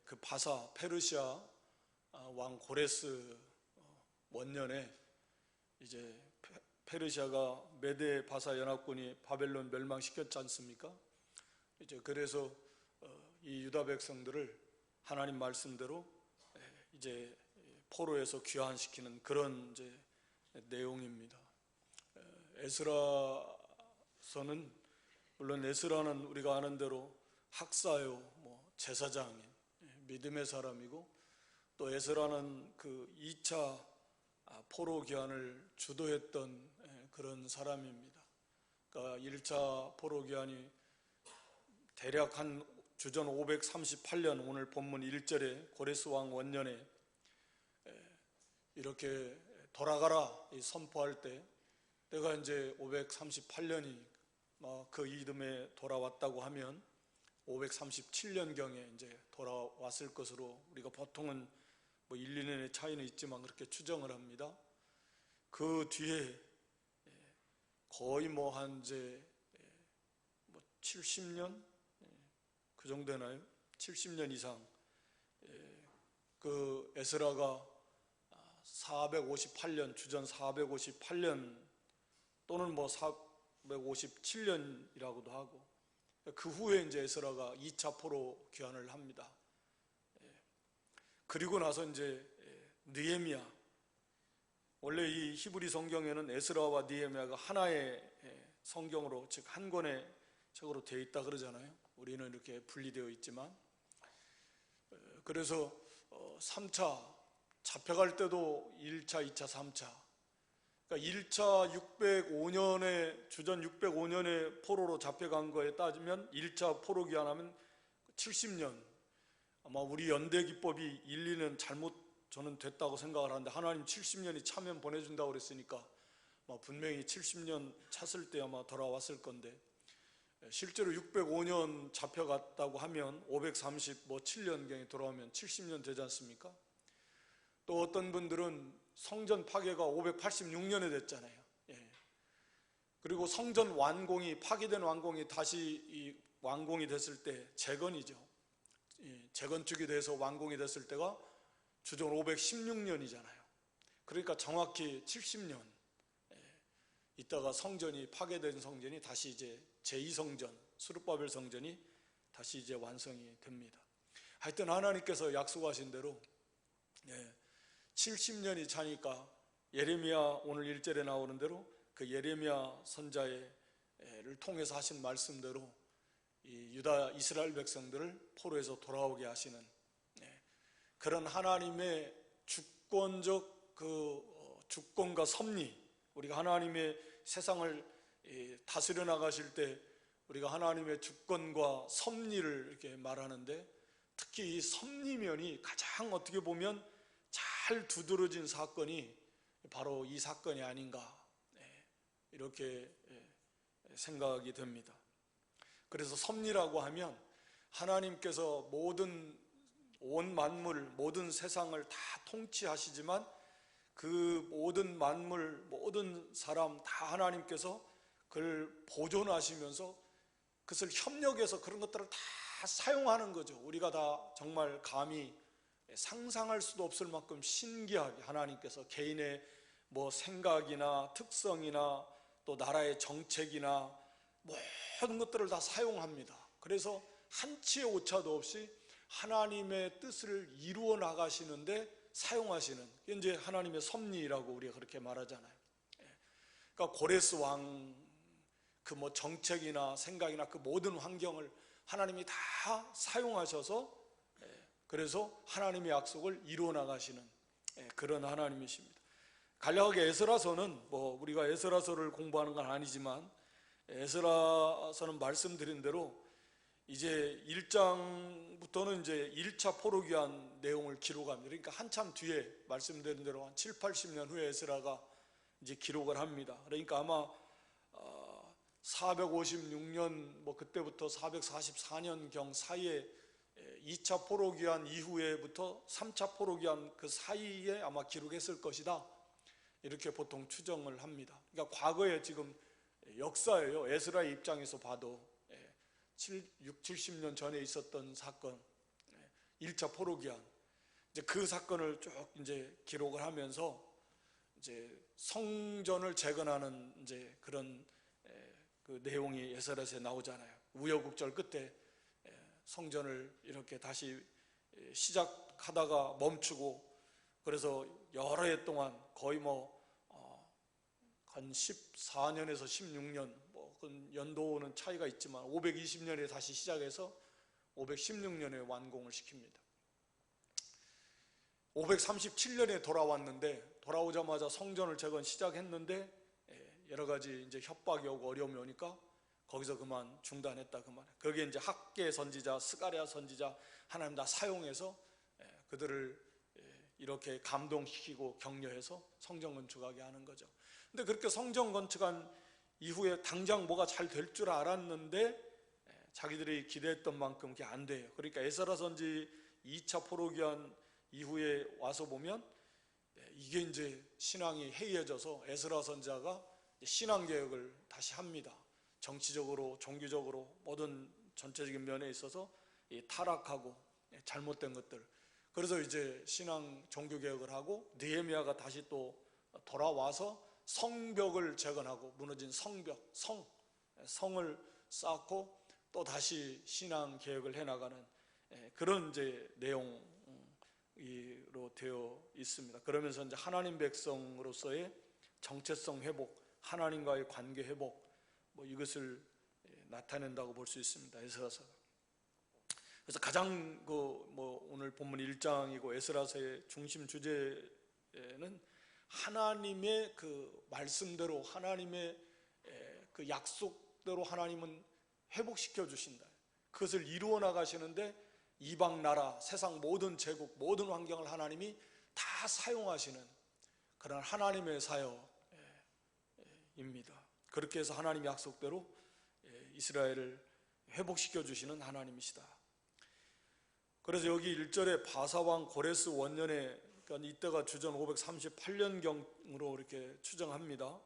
그 바사 페르시아 왕 고레스 원년에 이제 페르시아가 메데 바사 연합군이 바벨론 멸망시켰지 않습니까? 이제 그래서 이 유다 백성들을 하나님 말씀대로 이제 포로에서 귀환시키는 그런 이제 내용입니다. 에스라서는 물론 에스라는 우리가 아는 대로 학사요, 제사장인 믿음의 사람이고, 또 에스라는 그 2차 포로 귀환을 주도했던 그런 사람입니다. 그러니까 1차 포로 귀환이 대략 한 주전 538년, 오늘 본문 1절에 고레스 왕 원년에 이렇게 돌아가라 선포할 때, 때가 이제 538년이 그 이듬해 돌아왔다고 하면 537년경에 이제 돌아왔을 것으로 우리가 보통은 1, 2년의 차이는 있지만 그렇게 추정을 합니다. 그 뒤에 거의 한 이제 70년 그 정도 되나요? 70년 이상 그 에스라가 458년, 주전 458년 또는 457년이라고도 하고, 그 후에 이제 에스라가 2차 포로 귀환을 합니다. 그리고 나서 이제 느헤미야, 원래 이 히브리 성경에는 에스라와 느헤미야가 하나의 성경으로, 즉 한 권의 책으로 되어 있다 그러잖아요. 우리는 이렇게 분리되어 있지만, 그래서 3차 잡혀갈 때도 1차, 2차, 3차, 그러니까 1차 605년에 주전 605년에 포로로 잡혀간 거에 따지면 1차 포로 귀환하면 70년, 아마 우리 연대 기법이 1, 2년 잘못 저는 됐다고 생각을 하는데, 하나님 70년이 차면 보내준다고 그랬으니까 분명히 70년 찼을 때 아마 돌아왔을 건데, 실제로 605년 잡혀갔다고 하면 537년경에 돌아오면 70년 되지 않습니까? 또 어떤 분들은 성전 파괴가 586년에 됐잖아요. 그리고 성전 완공이, 파괴된 완공이 다시 이 완공이 됐을 때 재건이죠. 재건축이 돼서 완공이 됐을 때가 주전 516년이잖아요. 그러니까 정확히 70년 있다가 성전이, 파괴된 성전이 다시 이제 제2성전, 스룹바벨 성전이 다시 이제 완성이 됩니다. 하여튼 하나님께서 약속하신 대로 70년이 차니까 예레미야 오늘 1절에 나오는 대로 그 예레미야 선자를 통해서 하신 말씀대로 이 유다 이스라엘 백성들을 포로에서 돌아오게 하시는 그런 하나님의 주권적 주권과 섭리, 우리가 하나님의 세상을 다스려 나가실 때 우리가 하나님의 주권과 섭리를 이렇게 말하는데, 특히 이 섭리면이 가장 어떻게 보면 잘 두드러진 사건이 바로 이 사건이 아닌가, 이렇게 생각이 됩니다. 그래서 섭리라고 하면 하나님께서 온 만물, 모든 세상을 다 통치하시지만 그 모든 만물, 모든 사람 다 하나님께서 그걸 보존하시면서 그것을 협력해서 그런 것들을 다 사용하는 거죠. 우리가 다 정말 감히 상상할 수도 없을 만큼 신기하게 하나님께서 개인의 생각이나 특성이나 또 나라의 정책이나 모든 것들을 다 사용합니다. 그래서 한치의 오차도 없이 하나님의 뜻을 이루어 나가시는데 사용하시는, 이제 하나님의 섭리라고 우리가 그렇게 말하잖아요. 그러니까 고레스 왕 정책이나 생각이나 그 모든 환경을 하나님이 다 사용하셔서 그래서 하나님의 약속을 이루어 나가시는 그런 하나님이십니다. 간략하게 에스라서는 우리가 에스라서를 공부하는 건 아니지만, 에스라서는 말씀드린 대로 이제 1장부터는 이제 1차 포로 귀환 내용을 기록합니다. 그러니까 한참 뒤에 말씀드린 대로 한 7, 80년 후에 에스라가 이제 기록을 합니다. 그러니까 아마 456년 그때부터 444년경 사이에 2차 포로 귀환 이후에부터 3차 포로 귀환 그 사이에 아마 기록했을 것이다, 이렇게 보통 추정을 합니다. 그러니까 과거에 지금 역사예요. 에스라의 입장에서 봐도 70년 전에 있었던 사건, 1차 포로기한, 이제 그 사건을 쭉 이제 기록을 하면서 이제 성전을 재건하는 이제 그런 그 내용이 에스라서에 나오잖아요. 우여곡절 끝에 성전을 이렇게 다시 시작하다가 멈추고, 그래서 여러 해 동안 거의 한 14년에서 16년, 그 연도는 차이가 있지만 520년에 다시 시작해서 516년에 완공을 시킵니다. 537년에 돌아왔는데, 돌아오자마자 성전을 재건 시작했는데 여러 가지 이제 협박이 오고 어려움이 오니까 거기서 그만 중단했다, 그 말이에요. 거기에 이제 학계 선지자, 스가랴 선지자 하나님 다 사용해서 그들을 이렇게 감동시키고 격려해서 성전 건축하게 하는 거죠. 근데 그렇게 성전 건축한 이후에 당장 뭐가 잘 될 줄 알았는데 자기들이 기대했던 만큼 그게 안 돼요. 그러니까 에스라 선지 2차 포로기한 이후에 와서 보면 이게 이제 신앙이 해이해져서 에스라 선지자가 신앙개혁을 다시 합니다. 정치적으로, 종교적으로 모든 전체적인 면에 있어서 타락하고 잘못된 것들, 그래서 이제 신앙 종교개혁을 하고 느헤미야가 다시 또 돌아와서 성벽을 재건하고 무너진 성벽, 성을 쌓고 또 다시 신앙 개혁을 해나가는 그런 이제 내용으로 되어 있습니다. 그러면서 이제 하나님 백성으로서의 정체성 회복, 하나님과의 관계 회복, 이것을 나타낸다고 볼 수 있습니다. 에스라서가. 그래서 가장 오늘 본문 1장이고 에스라서의 중심 주제는 하나님의 그 말씀대로, 하나님의 그 약속대로 하나님은 회복시켜 주신다. 그것을 이루어 나가시는데 이방 나라, 세상 모든 제국, 모든 환경을 하나님이 다 사용하시는 그런 하나님의 사역입니다. 그렇게 해서 하나님의 약속대로 이스라엘을 회복시켜 주시는 하나님이시다. 그래서 여기 1절에 바사왕 고레스 원년에, 그러니까 이때가 주전 538년경으로 이렇게 추정합니다.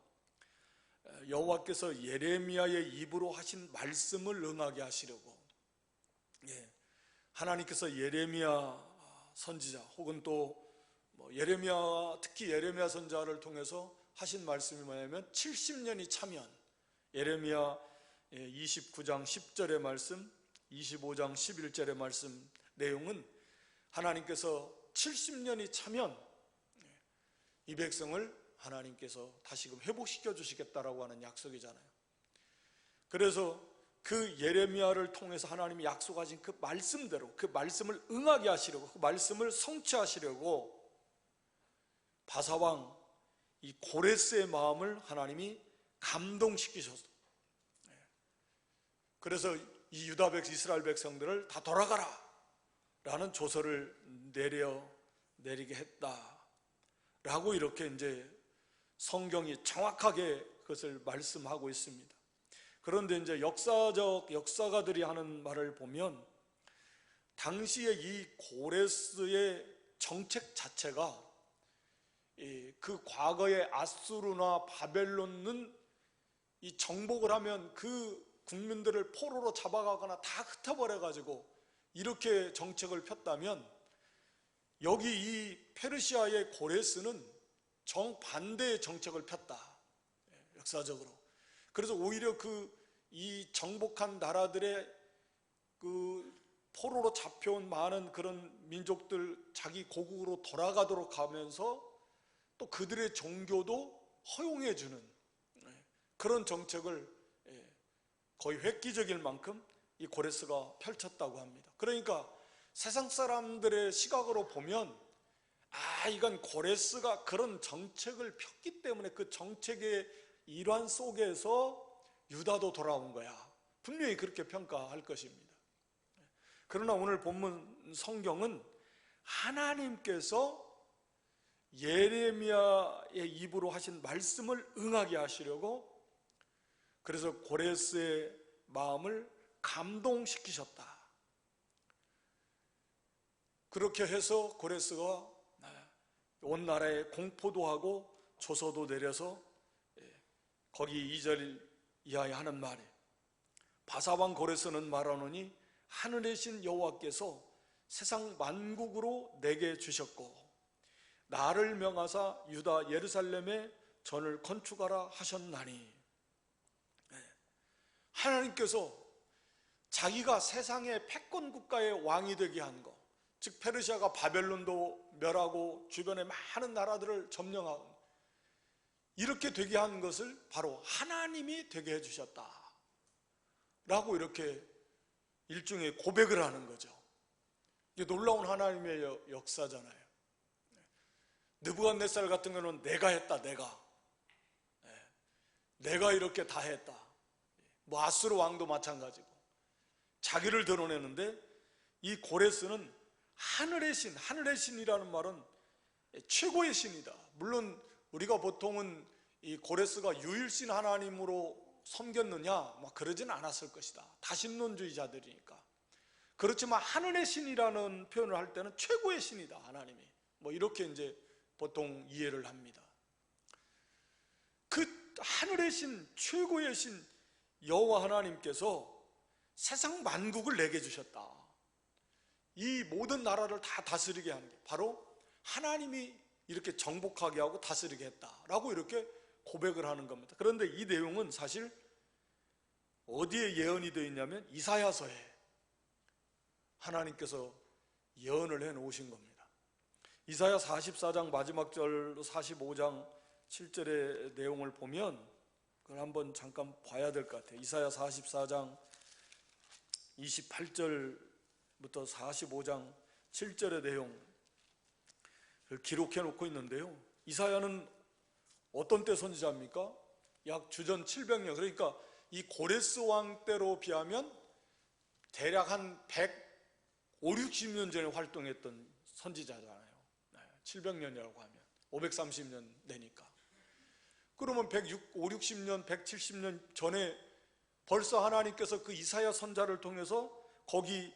여호와께서 예레미야의 입으로 하신 말씀을 응하게 하시려고, 하나님께서 예레미야 선지자 혹은 또 예레미야, 특히 예레미야 선지자를 통해서 하신 말씀이 뭐냐면 70년이 차면, 예레미야 29장 10절의 말씀, 25장 11절의 말씀 내용은 하나님께서 70년이 차면 이 백성을 하나님께서 다시금 회복시켜 주시겠다라고 하는 약속이잖아요. 그래서 그 예레미야를 통해서 하나님이 약속하신 그 말씀대로, 그 말씀을 응하게 하시려고, 그 말씀을 성취하시려고 바사왕 이 고레스의 마음을 하나님이 감동시키셨어. 그래서 이 유다 백성, 이스라엘 백성들을 다 돌아가라 라는 조서를 내리게 했다라고 이렇게 이제 성경이 정확하게 그것을 말씀하고 있습니다. 그런데 이제 역사가들이 하는 말을 보면 당시에 이 고레스의 정책 자체가 그 과거의 아수르나 바벨론은 이 정복을 하면 그 국민들을 포로로 잡아가거나 다 흩어버려가지고 이렇게 정책을 폈다면, 여기 이 페르시아의 고레스는 정반대의 정책을 폈다, 역사적으로. 그래서 오히려 이 정복한 나라들의 그 포로로 잡혀온 많은 그런 민족들 자기 고국으로 돌아가도록 하면서 또 그들의 종교도 허용해주는 그런 정책을 거의 획기적일 만큼 이 고레스가 펼쳤다고 합니다. 그러니까 세상 사람들의 시각으로 보면 이건 고레스가 그런 정책을 폈기 때문에 그 정책의 일환 속에서 유다도 돌아온 거야, 분명히 그렇게 평가할 것입니다. 그러나 오늘 본문 성경은 하나님께서 예레미야의 입으로 하신 말씀을 응하게 하시려고, 그래서 고레스의 마음을 감동시키셨다. 그렇게 해서 고레스가 온 나라에 공포도 하고 조서도 내려서 거기 2절 이하에 하는 말이, 바사왕 고레스는 말하노니 하늘에 신 여호와께서 세상 만국으로 내게 주셨고 나를 명하사 유다 예루살렘에 전을 건축하라 하셨나니. 하나님께서 자기가 세상의 패권 국가의 왕이 되게 한 것, 즉 페르시아가 바벨론도 멸하고 주변의 많은 나라들을 점령하고 이렇게 되게 한 것을 바로 하나님이 되게 해주셨다 라고 이렇게 일종의 고백을 하는 거죠. 이게 놀라운 하나님의 역사잖아요. 느부갓네살 같은 경우는 내가 했다, 내가 이렇게 다 했다. 뭐 아수르 왕도 마찬가지고 자기를 드러내는데, 이 고레스는 하늘의 신, 하늘의 신이라는 말은 최고의 신이다. 물론 우리가 보통은 이 고레스가 유일신 하나님으로 섬겼느냐 막 그러진 않았을 것이다. 다신론주의자들이니까. 그렇지만 하늘의 신이라는 표현을 할 때는 최고의 신이다, 하나님이. 뭐 이렇게 이제 보통 이해를 합니다. 그 하늘의 신, 최고의 신 여호와 하나님께서 세상 만국을 내게 주셨다. 이 모든 나라를 다 다스리게 하는 게 바로 하나님이 이렇게 정복하게 하고 다스리게 했다라고 이렇게 고백을 하는 겁니다. 그런데 이 내용은 사실 어디에 예언이 되어 있냐면 이사야서에 하나님께서 예언을 해 놓으신 겁니다. 이사야 44장 마지막 절 45장 7절의 내용을 보면 그걸 한번 잠깐 봐야 될 것 같아요. 이사야 44장 28절부터 45장 7절의 내용을 기록해 놓고 있는데요, 이사야는 어떤 때 선지자입니까? 약 주전 700년, 그러니까 이 고레스 왕 때로 비하면 대략 한 150, 60년 전에 활동했던 선지자잖아요. 700년이라고 하면 530년 되니까. 그러면 150, 60년, 170년 전에 벌써 하나님께서 그 이사야 선자를 통해서 거기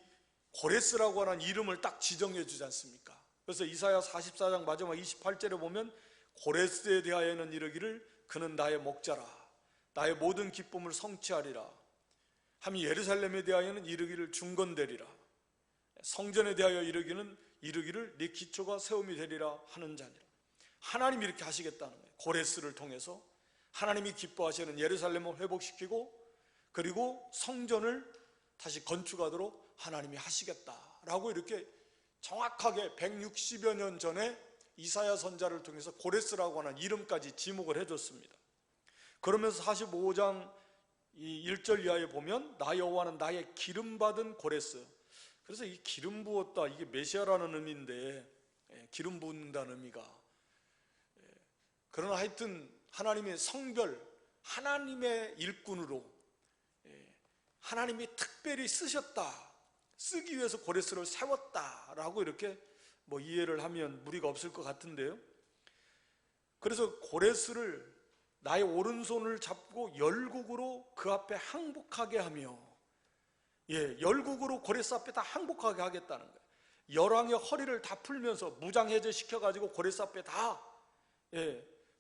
고레스라고 하는 이름을 딱 지정해 주지 않습니까? 그래서 이사야 44장 마지막 28절에 보면 고레스에 대하여는 이르기를 그는 나의 목자라, 나의 모든 기쁨을 성취하리라 하며 예루살렘에 대하여는 이르기를 중건되리라, 성전에 대하여 이르기를 네 기초가 세움이 되리라 하는 자니라. 하나님이 이렇게 하시겠다는 거예요. 고레스를 통해서 하나님이 기뻐하시는 예루살렘을 회복시키고 그리고 성전을 다시 건축하도록 하나님이 하시겠다라고 이렇게 정확하게 160여 년 전에 이사야 선자를 통해서 고레스라고 하는 이름까지 지목을 해줬습니다. 그러면서 45장 1절 이하에 보면 나 여호와는 나의 기름받은 고레스. 그래서 이 기름 부었다, 이게 메시아라는 의미인데 기름 붓는다는 의미가, 그러나 하여튼 하나님의 성별, 하나님의 일꾼으로 하나님이 특별히 쓰기 위해서 고레스를 세웠다라고 이렇게 뭐 이해를 하면 무리가 없을 것 같은데요. 그래서 고레스를 나의 오른손을 잡고 열국으로 그 앞에 항복하게 하며, 열국으로 고레스 앞에 다 항복하게 하겠다는 거예요. 열왕의 허리를 다 풀면서 무장해제 시켜가지고 고레스 앞에 다,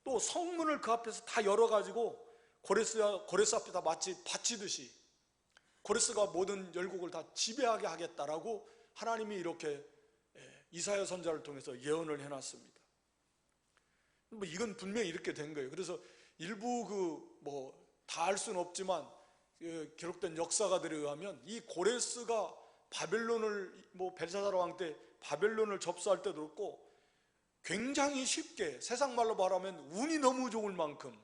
또 성문을 그 앞에서 다 열어가지고 고레스 앞에 다 마치 바치듯이 고레스가 모든 열국을 다 지배하게 하겠다라고 하나님이 이렇게 이사야 선자를 통해서 예언을 해놨습니다. 뭐 이건 분명히 이렇게 된 거예요. 그래서 일부 다 알 수는 없지만 기록된 역사가들에 의하면 이 고레스가 바벨론을 벨사살 왕 때 바벨론을 접수할 때도 그렇고 굉장히 쉽게, 세상 말로 말하면 운이 너무 좋을 만큼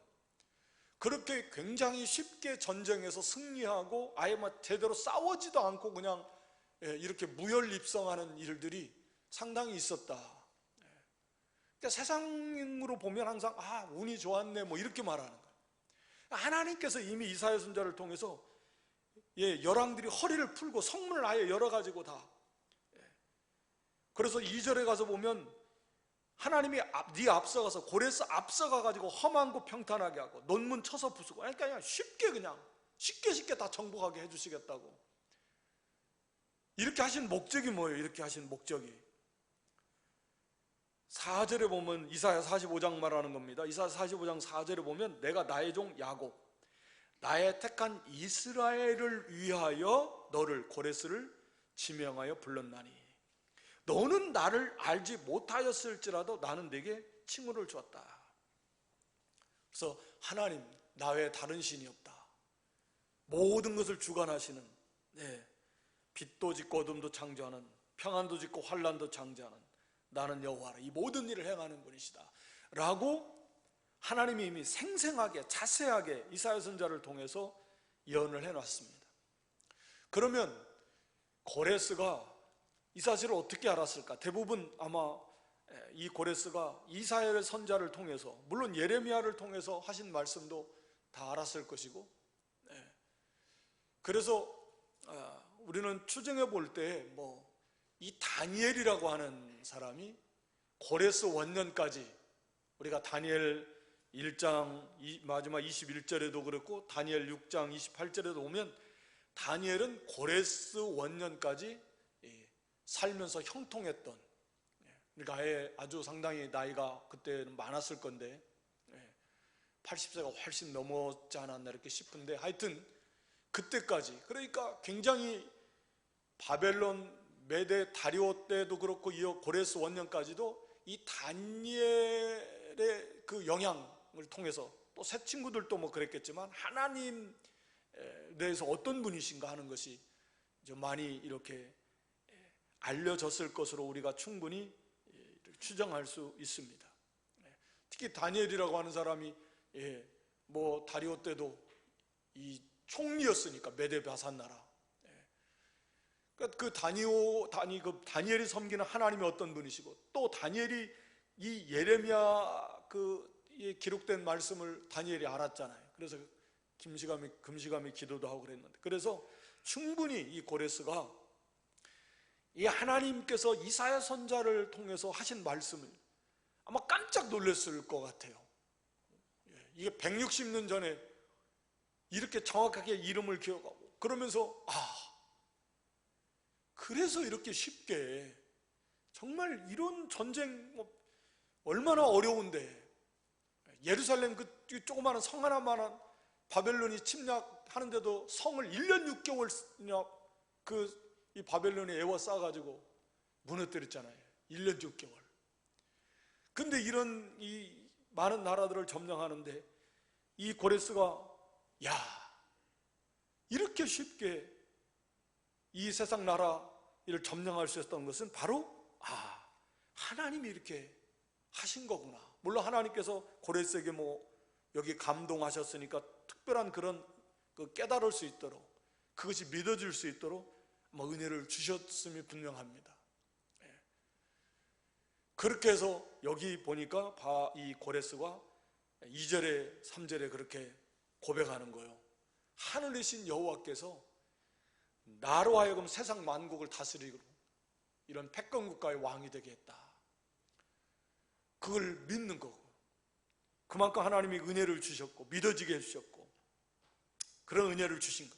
그렇게 굉장히 쉽게 전쟁에서 승리하고 아예 제대로 싸우지도 않고 그냥 이렇게 무혈입성하는 일들이 상당히 있었다. 그러니까 세상으로 보면 항상 운이 좋았네 이렇게 말하는 거예요. 하나님께서 이미 이사야 선자를 통해서 열왕들이 허리를 풀고 성문을 아예 열어가지고 다, 그래서 2절에 가서 보면 하나님이 네 앞서가서 고레스 앞서가가지고 험한 곳 평탄하게 하고 논문 쳐서 부수고, 그러니까 그냥 쉽게 다 정복하게 해주시겠다고. 이렇게 하신 목적이 뭐예요? 이렇게 하신 목적이 4절에 보면 이사야 45장 말하는 겁니다. 이사야 45장 4절에 보면 내가 나의 종 야곱, 나의 택한 이스라엘을 위하여 너를 고레스를 지명하여 불렀나니. 너는 나를 알지 못하였을지라도 나는 네게 칭호를 주었다. 그래서 하나님, 나 외에 다른 신이 없다. 모든 것을 주관하시는, 빛도 짓고 어둠도 창조하는, 평안도 짓고 환란도 창조하는 나는 여호와라. 이 모든 일을 행하는 분이시다 라고 하나님이 이미 생생하게 자세하게 이사야 선지자를 통해서 예언을 해놨습니다. 그러면 고레스가 이 사실을 어떻게 알았을까? 대부분 아마 이 고레스가 이사야 선지자를 통해서, 물론 예레미야를 통해서 하신 말씀도 다 알았을 것이고, 그래서 우리는 추정해 볼 때 이 다니엘이라고 하는 사람이 고레스 원년까지, 우리가 다니엘 1장 마지막 21절에도 그렇고 다니엘 6장 28절에도 보면 다니엘은 고레스 원년까지 살면서 형통했던, 그러니까 아주 상당히 나이가 그때는 많았을 건데 80세가 훨씬 넘었지 않았나 이렇게 싶은데, 하여튼 그때까지, 그러니까 굉장히 바벨론 메데 다리오 때도 그렇고 이 고레스 원년까지도 이 다니엘의 그 영향을 통해서, 또 새 친구들도 그랬겠지만 하나님에 대해서 어떤 분이신가 하는 것이 좀 많이 이렇게 알려졌을 것으로 우리가 충분히 추정할 수 있습니다. 특히 다니엘이라고 하는 사람이 다리오 때도 이 총리였으니까, 메데 바산 나라. 그 다니엘이 섬기는 하나님이 어떤 분이시고, 또 다니엘이 이 예레미야 기록된 말씀을 다니엘이 알았잖아요. 그래서 금시감이 기도도 하고 그랬는데, 그래서 충분히 이 고레스가 이 하나님께서 이사야 선지자를 통해서 하신 말씀을 아마 깜짝 놀랐을 것 같아요. 이게 160년 전에 이렇게 정확하게 이름을 기억하고, 그러면서 그래서 이렇게 쉽게, 정말 이런 전쟁 얼마나 어려운데, 예루살렘 그 조그마한 성 하나만한 바벨론이 침략하는데도 성을 1년 6개월이나 이 바벨론이 에워싸가지고 무너뜨렸잖아요. 1년 6개월. 근데 이런 이 많은 나라들을 점령하는데 이 고레스가 이렇게 쉽게 이 세상 나라를 점령할 수 있었던 것은 바로 하나님이 이렇게 하신 거구나. 물론 하나님께서 고레스에게 여기 감동하셨으니까 특별한 그런 깨달을 수 있도록, 그것이 믿어질 수 있도록 은혜를 주셨음이 분명합니다. 그렇게 해서 여기 보니까 이 고레스가 2절에 3절에 그렇게 고백하는 거예요. 하늘이신 여호와께서 나로 하여금 세상 만국을 다스리고 이런 패권국가의 왕이 되게 했다. 그걸 믿는 거고, 그만큼 하나님이 은혜를 주셨고 믿어지게 해주셨고 그런 은혜를 주신 것.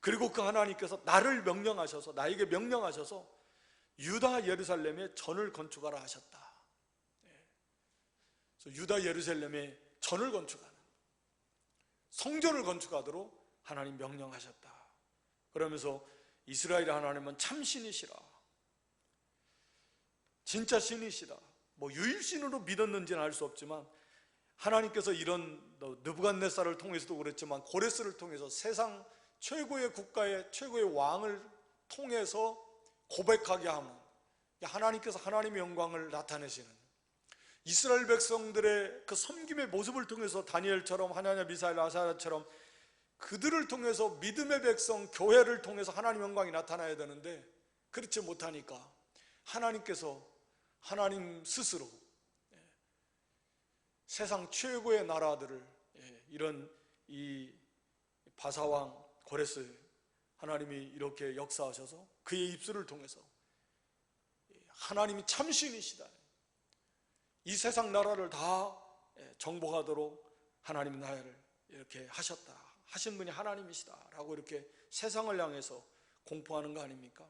그리고 그 하나님께서 나를 명령하셔서, 나에게 명령하셔서 유다 예루살렘에 전을 건축하라 하셨다. 그래서 유다 예루살렘에 전을 건축하는, 성전을 건축하도록 하나님 명령하셨다. 그러면서 이스라엘의 하나님은 참 신이시라, 진짜 신이시라. 유일신으로 믿었는지는 알 수 없지만 하나님께서 이런 느부갓네살을 통해서도 그랬지만 고레스를 통해서 세상 최고의 국가의 최고의 왕을 통해서 고백하게 하는, 하나님께서 하나님의 영광을 나타내시는, 이스라엘 백성들의 그 섬김의 모습을 통해서 다니엘처럼 하나냐 미사엘 아사야처럼 그들을 통해서 믿음의 백성 교회를 통해서 하나님의 영광이 나타나야 되는데 그렇지 못하니까 하나님께서 하나님 스스로 세상 최고의 나라들을, 이런 이 바사왕 고레스 하나님이 이렇게 역사하셔서 그의 입술을 통해서 하나님이 참신이시다, 이 세상 나라를 다 정복하도록 하나님 나라를 이렇게 하셨다, 하신 분이 하나님이시다 라고 이렇게 세상을 향해서 공포하는 거 아닙니까?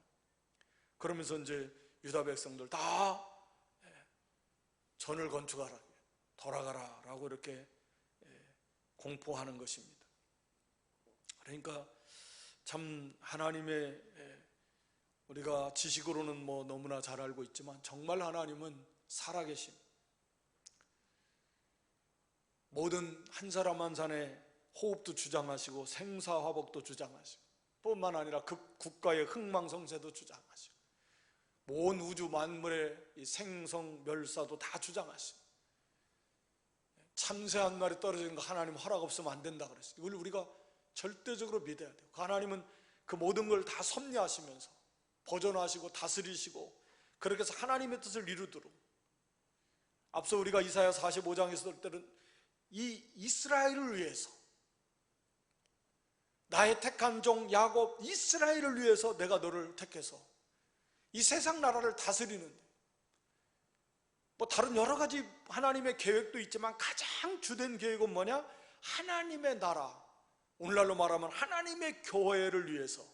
그러면서 이제 유다 백성들 다 전을 건축하라, 돌아가라 라고 이렇게 공포하는 것입니다. 그러니까 참 하나님의 우리가 지식으로는 뭐 너무나 잘 알고 있지만 정말 하나님은 살아계심. 모든 한 사람 한 사람의 호흡도 주장하시고 생사화복도 주장하시고, 뿐만 아니라 국가의 흥망성쇠도 주장하시고, 온 우주 만물의 이 생성 멸사도 다 주장하시고, 참새 한 마리 떨어지는 거 하나님 허락 없으면 안 된다 그랬어요. 이걸 우리가 절대적으로 믿어야 돼요. 하나님은 그 모든 걸 다 섭리하시면서 보존하시고 다스리시고, 그렇게 해서 하나님의 뜻을 이루도록. 앞서 우리가 이사야 45장에서 볼 때는 이 이스라엘을 위해서, 나의 택한 종 야곱 이스라엘을 위해서 내가 너를 택해서 이 세상 나라를 다스리는데, 뭐 다른 여러 가지 하나님의 계획도 있지만 가장 주된 계획은 뭐냐? 하나님의 나라, 오늘날로 말하면 하나님의 교회를 위해서,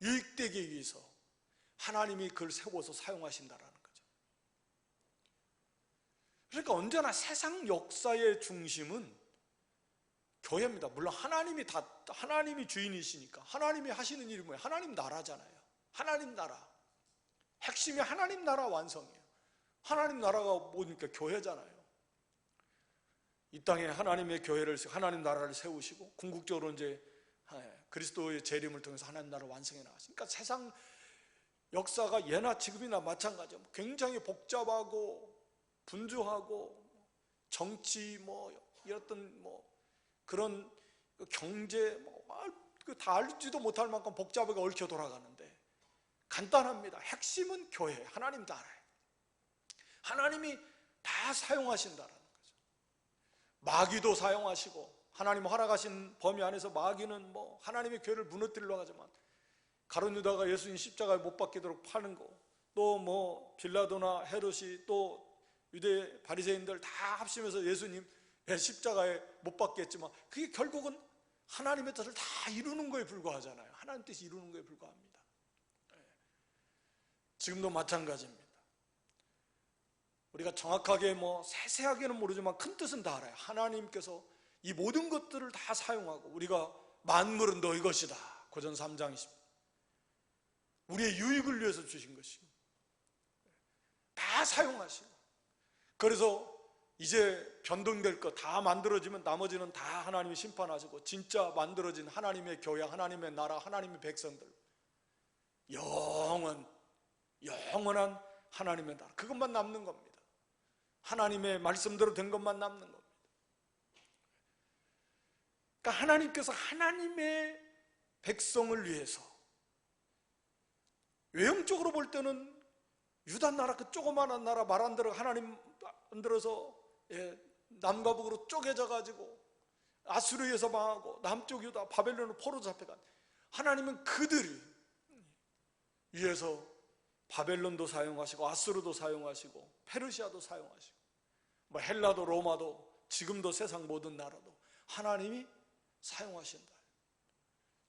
유익되기 위해서 하나님이 그걸 세워서 사용하신다라는 거죠. 그러니까 언제나 세상 역사의 중심은 교회입니다. 물론 하나님이 주인이시니까. 하나님이 하시는 일이 뭐예요? 하나님 나라잖아요. 하나님 나라, 핵심이 하나님 나라 완성이에요. 하나님 나라가 뭐니까 교회잖아요. 이 땅에 하나님의 교회를, 하나님 나라를 세우시고 궁극적으로 이제 그리스도의 재림을 통해서 하나님 나라를 완성해 나가시니까, 세상 역사가 예나 지금이나 마찬가지예요. 굉장히 복잡하고 분주하고, 정치 이랬던 그런 경제 다 알지도 못할 만큼 복잡하게 얽혀 돌아가는데, 간단합니다. 핵심은 교회, 하나님 나라예요. 하나님이 다 사용하신다라는 거죠. 마귀도 사용하시고, 하나님 허락하신 범위 안에서 마귀는 하나님의 교회를 무너뜨리려고 하지만, 가룟 유다가 예수님 십자가에 못 박히도록 파는 거, 또 빌라도나 헤롯이, 또 유대 바리새인들 다 합심해서 예수님 십자가에 못 박겠지만, 그게 결국은 하나님의 뜻을 다 이루는 거에 불과하잖아요. 하나님 뜻이 이루는 거에 불과합니다. 지금도 마찬가지입니다. 우리가 정확하게 세세하게는 모르지만 큰 뜻은 다 알아요. 하나님께서 이 모든 것들을 다 사용하고, 우리가 만물은 너희 것이다, 고전 3장 20, 우리의 유익을 위해서 주신 것이고, 다 사용하시고, 그래서 이제 변동될 것 다 만들어지면 나머지는 다 하나님이 심판하시고, 진짜 만들어진 하나님의 교회, 하나님의 나라, 하나님의 백성들, 영원한 하나님의 나라, 그것만 남는 겁니다. 하나님의 말씀대로 된 것만 남는 겁니다. 그러니까 하나님께서 하나님의 백성을 위해서, 외형적으로 볼 때는 유다 나라, 그 조그마한 나라, 말 안 들어, 하나님 안 들어서 남과 북으로 쪼개져 가지고 아수르에서 망하고, 남쪽 유다 바벨론으로 포로 잡혀간, 하나님은 그들이 위해서 바벨론도 사용하시고, 아수르도 사용하시고, 페르시아도 사용하시고, 헬라도 로마도, 지금도 세상 모든 나라도 하나님이 사용하신다.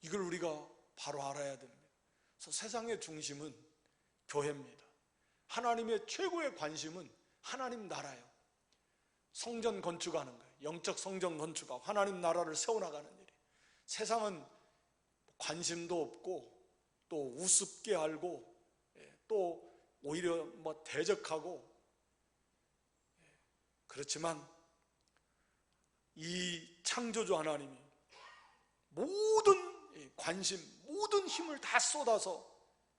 이걸 우리가 바로 알아야 됩니다. 그래서 세상의 중심은 교회입니다. 하나님의 최고의 관심은 하나님 나라예요. 성전 건축하는 거예요. 영적 성전 건축하고 하나님 나라를 세워나가는 일이에요. 세상은 관심도 없고, 또 우습게 알고, 또 오히려 대적하고, 그렇지만 이 창조주 하나님이 모든 관심, 모든 힘을 다 쏟아서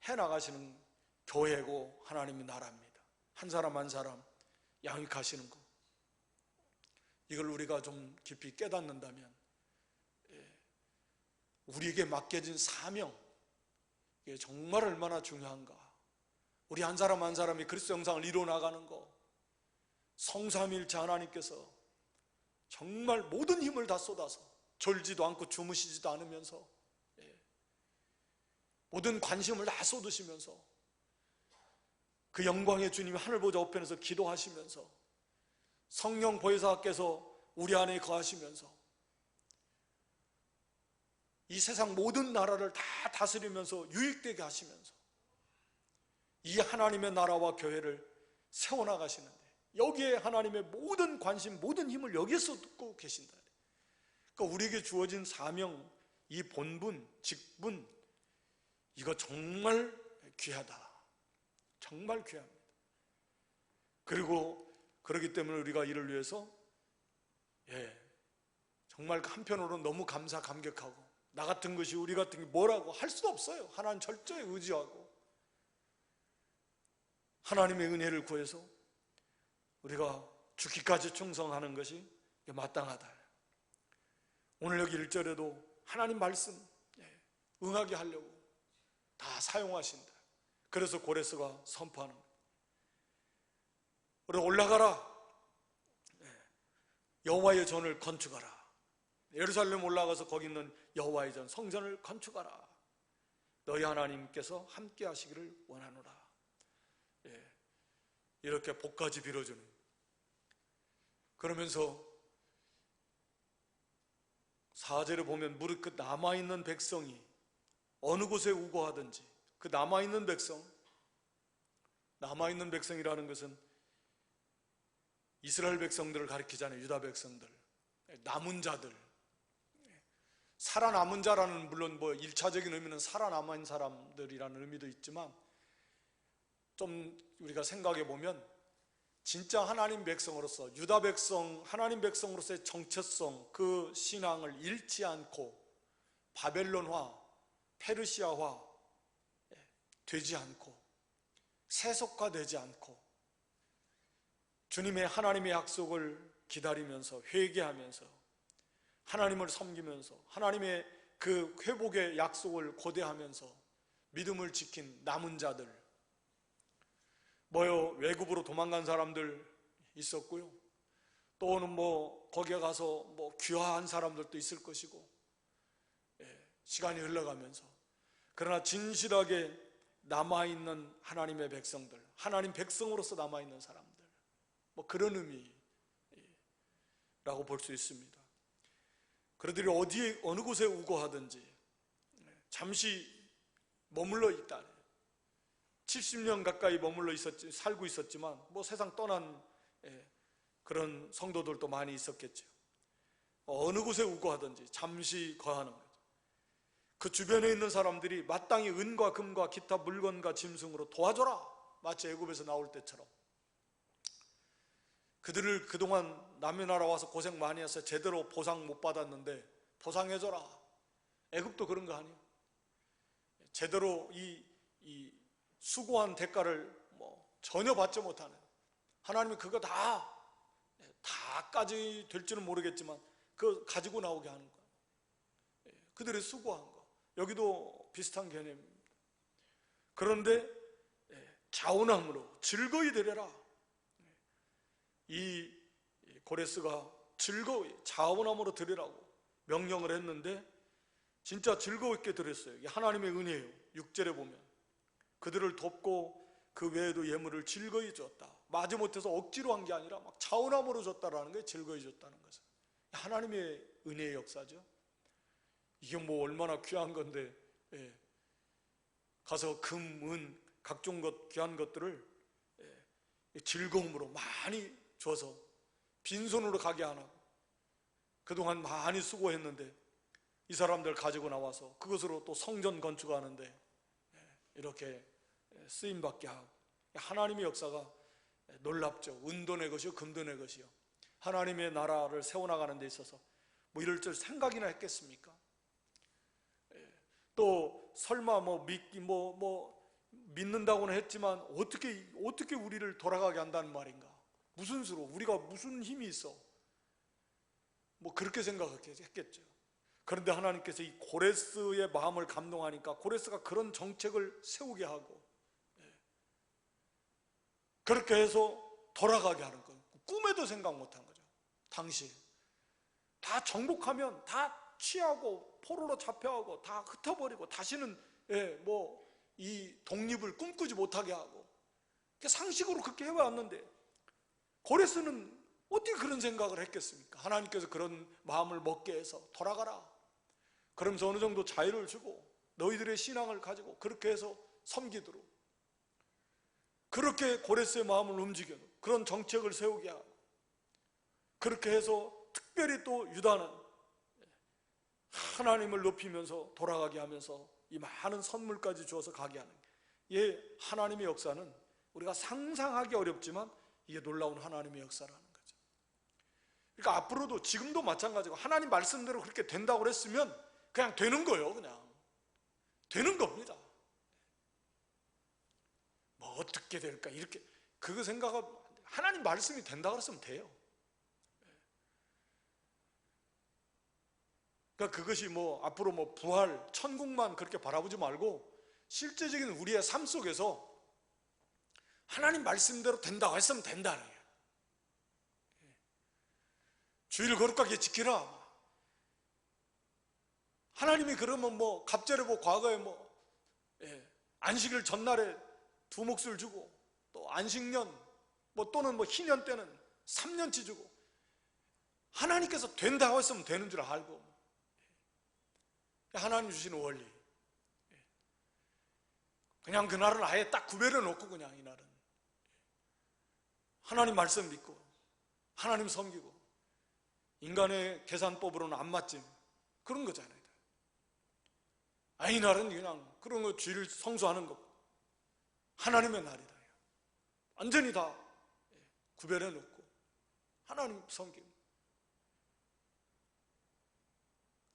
해나가시는 교회고 하나님의 나라입니다. 한 사람 한 사람 양육하시는 것, 이걸 우리가 좀 깊이 깨닫는다면, 우리에게 맡겨진 사명, 이게 정말 얼마나 중요한가. 우리 한 사람 한 사람이 그리스도 형상을 이루어나가는 거, 성삼일체 하나님께서 정말 모든 힘을 다 쏟아서 졸지도 않고 주무시지도 않으면서 모든 관심을 다 쏟으시면서, 그 영광의 주님이 하늘 보좌 우편에서 기도하시면서, 성령 보혜사께서 우리 안에 거하시면서, 이 세상 모든 나라를 다 다스리면서 유익되게 하시면서 이 하나님의 나라와 교회를 세워나가시는데, 여기에 하나님의 모든 관심, 모든 힘을 여기에서 듣고 계신다. 그러니까 우리에게 주어진 사명, 이 본분, 직분, 이거 정말 귀하다. 정말 귀합니다. 그리고 그렇기 때문에 우리가 이를 위해서 정말 한편으로는 너무 감격하고, 나 같은 것이, 우리 같은 게 뭐라고 할 수도 없어요. 하나님 철저히 의지하고 하나님의 은혜를 구해서 우리가 죽기까지 충성하는 것이 마땅하다. 오늘 여기 1절에도 하나님 말씀 응하게 하려고 다 사용하신다. 그래서 고레스가 선포하는 거예요. 우리 올라가라. 여호와의 전을 건축하라. 예루살렘 올라가서 거기 있는 여호와의 전 성전을 건축하라. 너희 하나님께서 함께 하시기를 원하노라. 이렇게 복까지 빌어주는. 그러면서 4절에 보면 무릇 그 남아있는 백성이 어느 곳에 우거하든지, 그 남아있는 백성, 남아있는 백성이라는 것은 이스라엘 백성들을 가리키잖아요. 유다 백성들, 남은 자들, 살아남은 자라는, 물론 뭐 1차적인 의미는 살아남은 사람들이라는 의미도 있지만, 좀 우리가 생각해 보면 진짜 하나님 백성으로서, 유다 백성, 하나님 백성으로서의 정체성, 그 신앙을 잃지 않고 바벨론화, 페르시아화 되지 않고 세속화되지 않고 주님의 하나님의 약속을 기다리면서 회개하면서 하나님을 섬기면서 하나님의 그 회복의 약속을 고대하면서 믿음을 지킨 남은 자들, 외국으로 도망간 사람들 있었고요. 또는 거기에 가서 귀화한 사람들도 있을 것이고, 시간이 흘러가면서, 그러나 진실하게 남아있는 하나님의 백성들, 하나님 백성으로서 남아있는 사람들, 그런 의미라고 볼 수 있습니다. 그들이 어느 곳에 우거하든지 잠시 머물러 있다. 70년 가까이 살고 있었지만 세상 떠난 그런 성도들도 많이 있었겠죠. 어느 곳에 우거하든지 잠시 거하는 거죠. 그 주변에 있는 사람들이 마땅히 은과 금과 기타 물건과 짐승으로 도와줘라. 마치 애굽에서 나올 때처럼. 그들을 그동안 남의 나라 와서 고생 많이 해서 제대로 보상 못 받았는데 보상해줘라. 애굽도 그런 거 아니에요? 제대로 이 수고한 대가를 전혀 받지 못하는, 하나님이 그거 다까지 될지는 모르겠지만 그거 가지고 나오게 하는 거예요. 그들이 수고한 거. 여기도 비슷한 개념입니다. 그런데 자원함으로 즐거이 드려라. 이 고레스가 즐거이 자원함으로 드리라고 명령을 했는데 진짜 즐거웠게 드렸어요. 이게 하나님의 은혜예요. 6절에 보면 그들을 돕고 그 외에도 예물을 즐거이 줬다. 마지못해서 억지로 한 게 아니라 막 자원함으로 줬다라는 게 즐거이 줬다는 것은 하나님의 은혜의 역사죠. 이게 얼마나 귀한 건데, 가서 금, 은, 각종 귀한 것들을 즐거움으로 많이 줘서 빈손으로 가게 안 하고, 그동안 많이 수고했는데 이 사람들 가지고 나와서 그것으로 또 성전 건축하는데 이렇게 쓰임받게 하고, 하나님의 역사가 놀랍죠. 은도 내 것이요 금도 내 것이요. 하나님의 나라를 세워나가는 데 있어서 이럴 줄 생각이나 했겠습니까? 또 설마 믿는다고는 했지만 어떻게 우리를 돌아가게 한다는 말인가? 무슨 수로? 우리가 무슨 힘이 있어? 그렇게 생각했겠죠. 그런데 하나님께서 이 고레스의 마음을 감동하니까 고레스가 그런 정책을 세우게 하고, 그렇게 해서 돌아가게 하는 거예요. 꿈에도 생각 못한 거죠. 당시 다 정복하면 다 취하고 포로로 잡혀가고 다 흩어버리고 다시는 이 독립을 꿈꾸지 못하게 하고, 상식으로 그렇게 해왔는데 고레스는 어떻게 그런 생각을 했겠습니까? 하나님께서 그런 마음을 먹게 해서 돌아가라. 그러면서 어느 정도 자유를 주고 너희들의 신앙을 가지고 그렇게 해서 섬기도록, 그렇게 고레스의 마음을 움직여 그런 정책을 세우게 하고, 그렇게 해서 특별히 또 유다는 하나님을 높이면서 돌아가게 하면서 이 많은 선물까지 주어서 가게 하는 이 하나님의 역사는 우리가 상상하기 어렵지만 이게 놀라운 하나님의 역사라는 거죠. 그러니까 앞으로도 지금도 마찬가지고 하나님 말씀대로 그렇게 된다고 그랬으면 그냥 되는 거예요. 그냥 되는 겁니다. 뭐 어떻게 될까 이렇게 그거 생각하고 하나님 말씀이 된다고 그랬으면 돼요. 그러니까 그것이 뭐 앞으로 뭐 부활, 천국만 그렇게 바라보지 말고 실제적인 우리의 삶 속에서 하나님 말씀대로 된다고 했으면 된다는 거예요. 주의를 거룩하게 지키라. 하나님이 그러면 뭐 갑절에 뭐 과거에 뭐 안식일 전날에 두 몫을 주고 또 안식년 뭐 또는 뭐 희년 때는 3년치 주고 하나님께서 된다고 했으면 되는 줄 알고 하나님 주시는 원리 그냥 그날은 아예 딱 구별해 놓고 그냥 이날은 하나님 말씀 믿고 하나님 섬기고 인간의 계산법으로는 안 맞지 그런 거잖아요. 이날은 그냥 그런 거 주의를 성수하는 거 하나님의 날이다. 완전히 다 구별해 놓고 하나님 섬김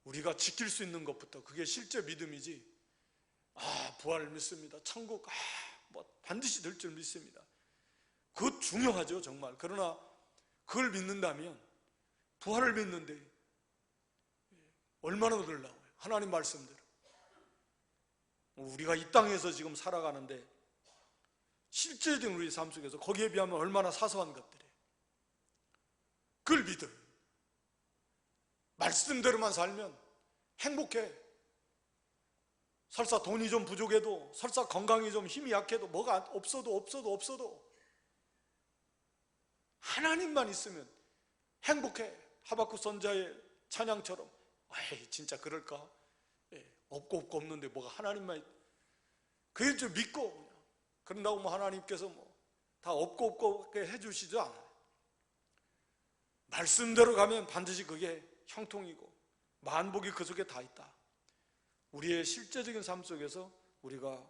우리가 지킬 수 있는 것부터 그게 실제 믿음이지 부활을 믿습니다. 천국 뭐 반드시 될 줄 믿습니다. 그것 중요하죠 정말. 그러나 그걸 믿는다면 부활을 믿는데 얼마나 놀라워요. 하나님 말씀대로 우리가 이 땅에서 지금 살아가는데 실제적인 우리 삶 속에서 거기에 비하면 얼마나 사소한 것들이에요. 그걸 믿어요. 말씀대로만 살면 행복해. 설사 돈이 좀 부족해도 설사 건강이 좀 힘이 약해도 뭐가 없어도 하나님만 있으면 행복해. 하박국 선자의 찬양처럼 진짜 그럴까? 없고 없는데 뭐가 하나님만 그게 좀 믿고 그런다고 뭐 하나님께서 뭐 다 없고 해주시지 않아요. 말씀대로 가면 반드시 그게 형통이고 만복이 그 속에 다 있다. 우리의 실제적인 삶 속에서 우리가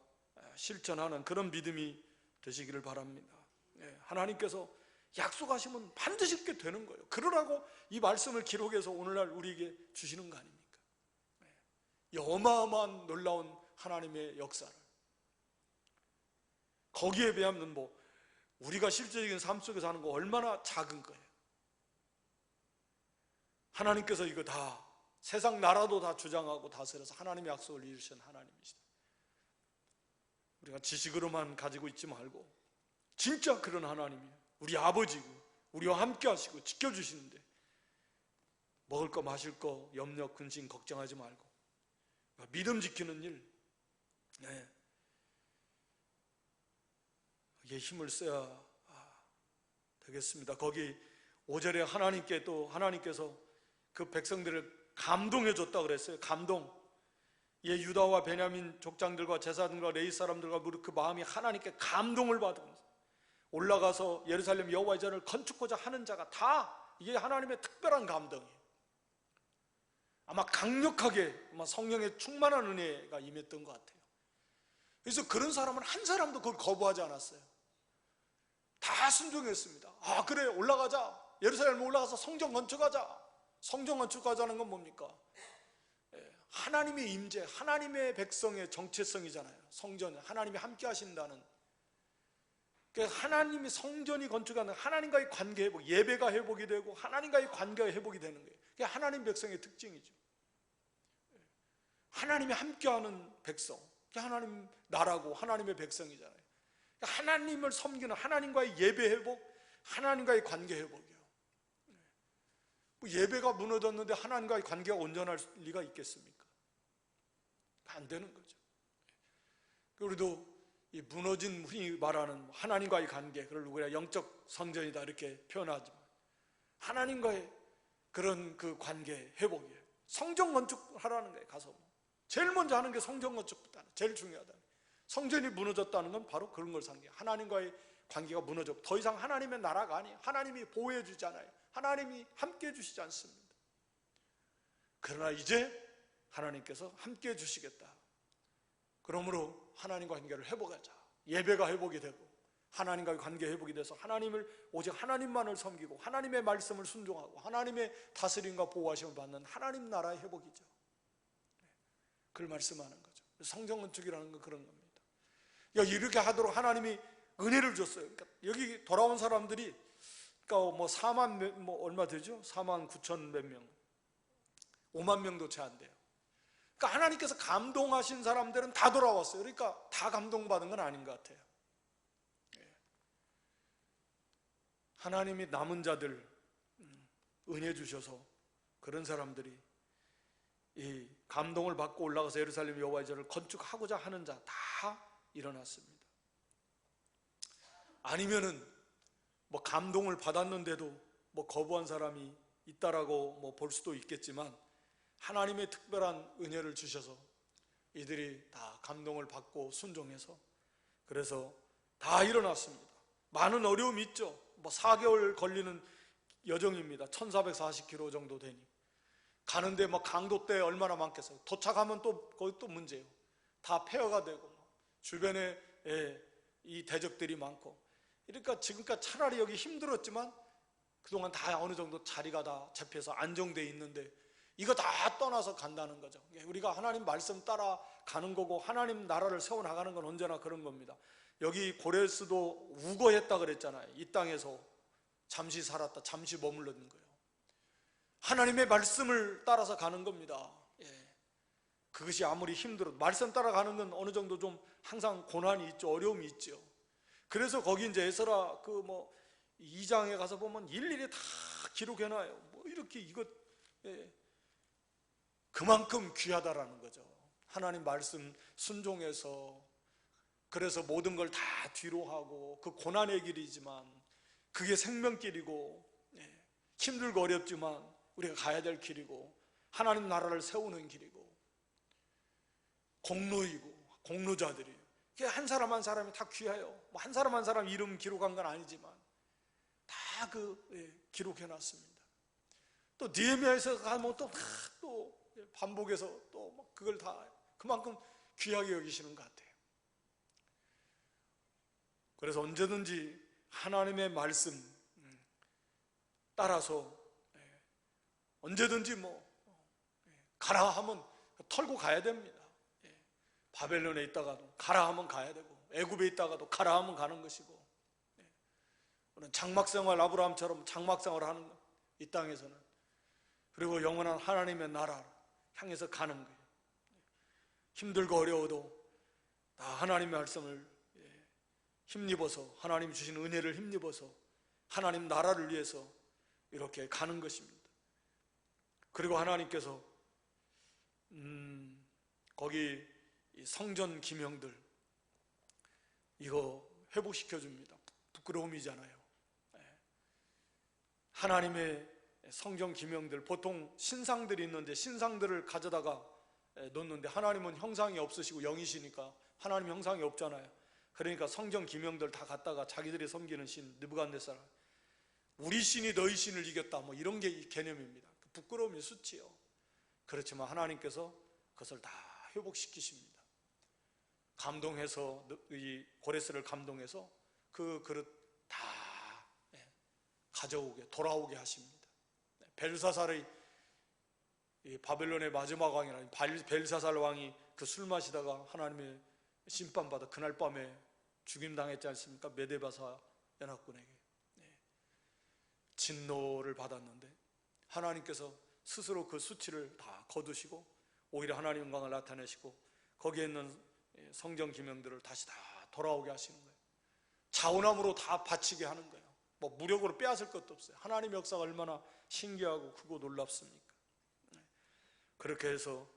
실천하는 그런 믿음이 되시기를 바랍니다. 하나님께서 약속하시면 반드시 그렇게 되는 거예요. 그러라고 이 말씀을 기록해서 오늘날 우리에게 주시는 거 아닙니까? 이 어마어마한 놀라운 하나님의 역사를 거기에 비하면 뭐 우리가 실제적인 삶 속에서 하는 거 얼마나 작은 거예요. 하나님께서 이거 다 세상 나라도 다 주장하고 다스려서 하나님의 약속을 이루신 하나님이시다. 우리가 지식으로만 가지고 있지 말고 진짜 그런 하나님이에요. 우리 아버지고 우리와 함께 하시고 지켜주시는데 먹을 거 마실 거 염려 근심 걱정하지 말고 믿음 지키는 일 이게 힘을 써야 되겠습니다. 거기 5절에 하나님께서 그 백성들을 감동해 줬다 그랬어요. 감동. 유다와 베냐민 족장들과 제사장들과 레위 사람들과 그 마음이 하나님께 감동을 받으면서 올라가서 예루살렘 여호와의 전을 건축하고자 하는 자가 다 이게 하나님의 특별한 감동이에요. 아마 강력하게 성령의 충만한 은혜가 임했던 것 같아요. 그래서 그런 사람은 한 사람도 그걸 거부하지 않았어요. 다 순종했습니다. 그래 올라가자. 예루살렘 올라가서 성전 건축하자. 성전 건축하자는 건 뭡니까? 하나님의 임재, 하나님의 백성의 정체성이잖아요. 성전, 하나님이 함께 하신다는 하나님이 성전이 건축하는 하나님과의 관계 회복, 예배가 회복이 되고 하나님과의 관계가 회복이 되는 거예요. 그게 하나님 백성의 특징이죠. 하나님이 함께하는 백성, 그게 하나님 나라고 하나님의 백성이잖아요. 하나님을 섬기는 하나님과의 예배 회복, 하나님과의 관계 회복이에요. 예배가 무너졌는데 하나님과의 관계가 온전할 리가 있겠습니까? 안 되는 거죠. 우리도 이 무너진 흔히 말하는 하나님과의 관계, 그걸 우리가 영적 성전이다 이렇게 표현하지만 하나님과의 그런 그 관계 회복이에요. 성전 건축하라는 거예요. 가서 제일 먼저 하는 게 성전 건축부터 제일 중요하다. 성전이 무너졌다는 건 바로 그런 걸 상기해요. 하나님과의 관계가 무너졌고 더 이상 하나님의 나라가 아니에요. 하나님이 보호해 주지 않아요. 하나님이 함께 해 주시지 않습니다. 그러나 이제 하나님께서 함께 해 주시겠다. 그러므로 하나님과 관계를 회복하자. 예배가 회복이 되고 하나님과의 관계 회복이 돼서 오직 하나님만을 섬기고 하나님의 말씀을 순종하고 하나님의 다스림과 보호하심을 받는 하나님 나라의 회복이죠. 그걸 말씀하는 거죠. 성전 건축이라는 건 그런 겁니다. 이렇게 하도록 하나님이 은혜를 줬어요. 그러니까 여기 돌아온 사람들이 그러니까 뭐 4만 얼마 되죠? 4만 9천 몇 명, 5만 명도 채 안 돼요. 그러니까 하나님께서 감동하신 사람들은 다 돌아왔어요. 그러니까 다 감동받은 건 아닌 것 같아요. 하나님이 남은 자들 은혜 주셔서 그런 사람들이 이 감동을 받고 올라가서 예루살렘 여호와의 절을 건축하고자 하는 자 다 일어났습니다. 아니면은 뭐 감동을 받았는데도 뭐 거부한 사람이 있다라고 뭐 볼 수도 있겠지만 하나님의 특별한 은혜를 주셔서 이들이 다 감동을 받고 순종해서 그래서 다 일어났습니다. 많은 어려움이 있죠. 뭐 4개월 걸리는 여정입니다. 1440km 정도 되니 가는데 뭐 강도 때 얼마나 많겠어요. 도착하면 또 거기 또 문제예요. 다 폐허가 되고 주변에 이 대적들이 많고 그러니까 지금까지 차라리 여기 힘들었지만 그동안 다 어느 정도 자리가 다 잡혀서 안정돼 있는데 이거 다 떠나서 간다는 거죠. 우리가 하나님 말씀 따라 가는 거고 하나님 나라를 세워나가는 건 언제나 그런 겁니다. 여기 고레스도 우거했다 그랬잖아요. 이 땅에서 잠시 살았다, 잠시 머물렀는 거예요. 하나님의 말씀을 따라서 가는 겁니다. 그것이 아무리 힘들어도 말씀 따라가는 건 어느 정도 좀 항상 고난이 있죠. 어려움이 있죠. 그래서 거기 이제 에스라 그 뭐 2장에 가서 보면 일일이 다 기록해놔요. 뭐 이렇게 이것 그만큼 귀하다라는 거죠. 하나님 말씀 순종해서 그래서 모든 걸 다 뒤로 하고 그 고난의 길이지만 그게 생명길이고 힘들고 어렵지만 우리가 가야 될 길이고 하나님 나라를 세우는 길이고 공로이고 공로자들이 한 사람 한 사람이 다 귀해요. 뭐 한 사람 한 사람 이름 기록한 건 아니지만 다 기록해놨습니다. 또 느헤미야에서 가면 또 반복해서 또 그걸 다 그만큼 귀하게 여기시는 것 같아요. 그래서 언제든지 하나님의 말씀 따라서 언제든지 뭐 가라 하면 털고 가야 됩니다. 바벨론에 있다가도 가라 하면 가야 되고 애굽에 있다가도 가라 하면 가는 것이고 장막생활 아브라함처럼 장막생활을 하는 것, 이 땅에서는 그리고 영원한 하나님의 나라를 향해서 가는 거예요. 힘들고 어려워도 다 하나님의 말씀을 힘입어서 하나님 주신 은혜를 힘입어서 하나님 나라를 위해서 이렇게 가는 것입니다. 그리고 하나님께서 거기 성전 기명들 이거 회복시켜 줍니다. 부끄러움이잖아요. 하나님의 성전 기명들 보통 신상들이 있는데 신상들을 가져다가 놓는데 하나님은 형상이 없으시고 영이시니까 하나님 형상이 없잖아요. 그러니까 성전 기명들 다 갖다가 자기들이 섬기는 신 느부갓네살 우리 신이 너희 신을 이겼다 뭐 이런 게 개념입니다. 부끄러움이 수치요. 그렇지만 하나님께서 그것을 다 회복시키십니다. 감동해서 이 고레스를 감동해서 그 그릇 다 가져오게 돌아오게 하십니다. 벨사살의 바벨론의 마지막 왕이라는 벨사살 왕이 그 술 마시다가 하나님의 심판받아 그날 밤에 죽임당했지 않습니까? 메데바사 연합군에게 진노를 받았는데 하나님께서 스스로 그 수치를 다 거두시고 오히려 하나님 영광을 나타내시고 거기에 있는 성전 기명들을 다시 다 돌아오게 하시는 거예요. 자원함으로 다 바치게 하는 거예요. 뭐 무력으로 빼앗을 것도 없어요. 하나님의 역사가 얼마나 신기하고 크고 놀랍습니까? 그렇게 해서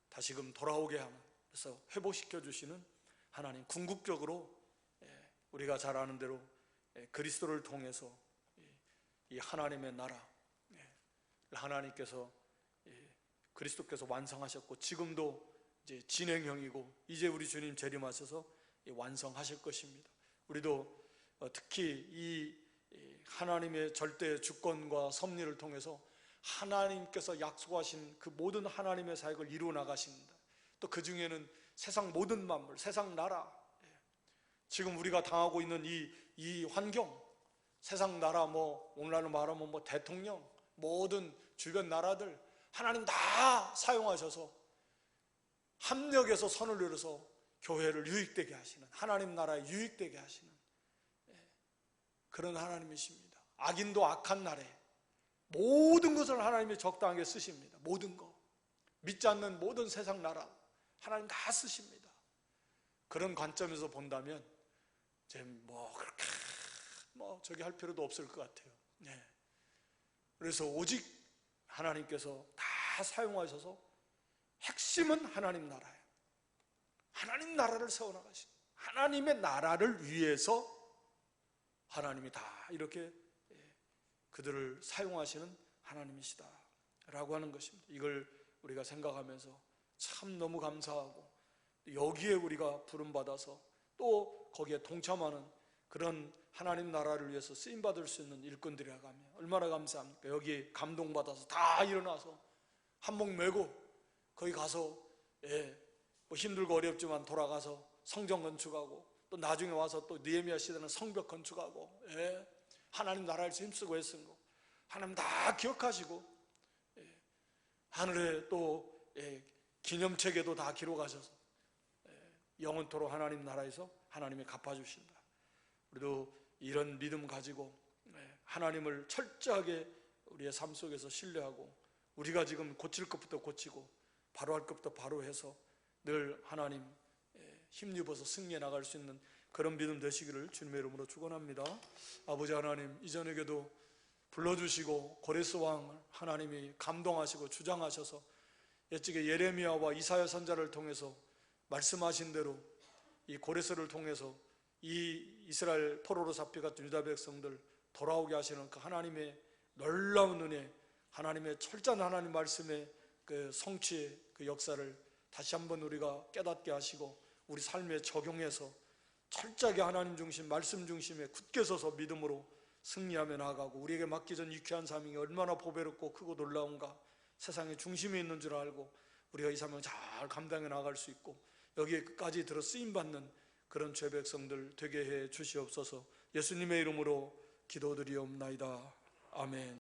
다시금 돌아오게 하는, 그래서 회복시켜 주시는 하나님, 궁극적으로 우리가 잘 아는 대로 그리스도를 통해서 이 하나님의 나라 하나님께서 그리스도께서 완성하셨고 지금도 이제 진행형이고 이제 우리 주님 재림하셔서 완성하실 것입니다. 우리도 특히 이 하나님의 절대 주권과 섭리를 통해서 하나님께서 약속하신 그 모든 하나님의 사역을 이루어 나가십니다. 또 그 중에는 세상 모든 만물, 세상 나라, 지금 우리가 당하고 있는 이 환경, 세상 나라, 오늘날로 말하면 대통령, 모든 주변 나라들 하나님 다 사용하셔서 합력해서 선을 이루어서 교회를 유익되게 하시는, 하나님 나라에 유익되게 하시는 그런 하나님이십니다. 악인도 악한 날에 모든 것을 하나님이 적당하게 쓰십니다. 모든 것, 믿지 않는 모든 세상 나라 하나님 다 쓰십니다. 그런 관점에서 본다면 이제 그렇게 저기 할 필요도 없을 것 같아요. 그래서 오직 하나님께서 다 사용하셔서 핵심은 하나님 나라예요. 하나님 나라를 세워나가신, 하나님의 나라를 위해서 하나님이 다 이렇게 그들을 사용하시는 하나님이시다 라고 하는 것입니다. 이걸 우리가 생각하면서 참 너무 감사하고, 여기에 우리가 부름받아서 또 거기에 동참하는 그런 하나님 나라를 위해서 쓰임받을 수 있는 일꾼들이라고 하면 얼마나 감사합니까? 여기 감동받아서 다 일어나서 한몫 메고 거기 가서 힘들고 어렵지만 돌아가서 성전 건축하고, 또 나중에 와서 또 느헤미야 시대는 성벽 건축하고, 하나님 나라에서 힘쓰고 애쓴 거 하나님 다 기억하시고, 하늘에 또 기념책에도 다 기록하셔서 영원토록 하나님 나라에서 하나님이 갚아주신다. 우리도 이런 믿음 가지고 하나님을 철저하게 우리의 삶 속에서 신뢰하고, 우리가 지금 고칠 것부터 고치고 바로 할 것부터 바로 해서 늘 하나님 힘입어서 승리해 나갈 수 있는 그런 믿음 되시기를 주님의 이름으로 축원합니다. 아버지 하나님, 이전에게도 불러주시고 고레스 왕을 하나님이 감동하시고 주장하셔서 옛적에 예레미야와 이사야 선지자를 통해서 말씀하신 대로 이 고레스를 통해서 이 이스라엘 포로로 잡혀갔던 유다 백성들 돌아오게 하시는 그 하나님의 놀라운 은혜, 하나님의 철저한 하나님 말씀의 그 성취의 그 역사를 다시 한번 우리가 깨닫게 하시고, 우리 삶에 적용해서 철저하게 하나님 중심, 말씀 중심에 굳게 서서 믿음으로 승리하며 나아가고, 우리에게 맡기전 이 귀한 사명이 얼마나 보배롭고 크고 놀라운가, 세상의 중심에 있는 줄 알고 우리가 이 사명을 잘 감당해 나갈 수 있고, 여기에 끝까지 들어 쓰임받는 그런 죄 백성들 되게 해 주시옵소서. 예수님의 이름으로 기도드리옵나이다. 아멘.